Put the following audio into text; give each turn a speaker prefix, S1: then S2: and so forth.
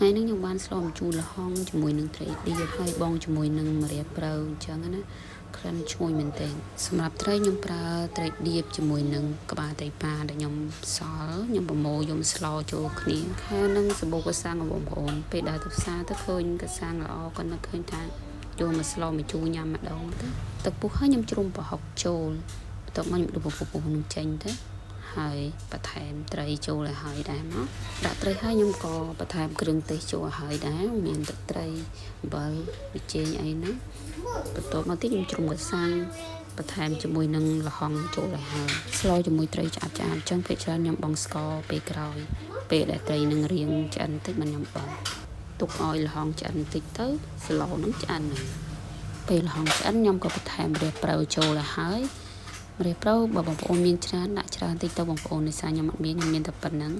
S1: ថ្ងៃនេះខ្ញុំបានស្លម្ជូរល្ហុងជាមួយនឹងត្រីឌៀបហើយបងជាមួយនឹងម្រះព្រៅអញ្ចឹងណាក្លិនឈ្ងុយមែនទែនសម្រាប់ត្រីខ្ញុំប្រើត្រីឌៀបជាមួយនឹងក្បាលត្រីប៉ាដែលខ្ញុំសល់ខ្ញុំប្រមូលយកស្លចូលគ្នាហើយនឹងសម្បូរកសាំងបងប្អូនពេលដើរទៅផ្សារទៅឃើញកសាំងល្អក៏នឹកឃើញថាយកមកស្លម្ជូរញ៉ាំម្ដងទៅទឹកពុះហើយខ្ញុំជ្រុំប្រហុកចូលបន្ទាប់មកខ្ញុំដុតពុះនឹងចេញទៅហើយបន្ថែមត្រីចូលឲ្យហើយដែរមកដាក់ត្រីហើយខ្ញុំក៏បន្ថែមគ្រឿងទេសចូលឲ្យហើយដែរមានទឹកត្រីអំបិលប៊ីចេងអីហ្នឹងបន្ទាប់មកទៀតខ្ញុំជ្រុំកសាំងបន្ថែមជាមួយនឹងល្ហុងចូលឲ្យហើយស្លជាមួយត្រីឆ្អាប់អញ្ចឹងពេលច្រើនខ្ញុំបងស្ករពេលក្រោយពេលដែលត្រីនឹងរៀងឆ្អិនតិចមិនខ្ញុំបងទុកឲ្យល្ហុងឆ្អិនតិចទៅស្លនឹងឆ្អិនពេលល្ហុងឆ្អិនខ្ញុំក៏បន្ថែមម្រះព្រៅចូលឲ្យហើយម្រះព្រៅបើបងប្អូនមានច្រើនដាក់ច្រើនតិចទៅបងប្អូនដោយសារខ្ញុំអត់មានតែប៉ុណ្្នឹង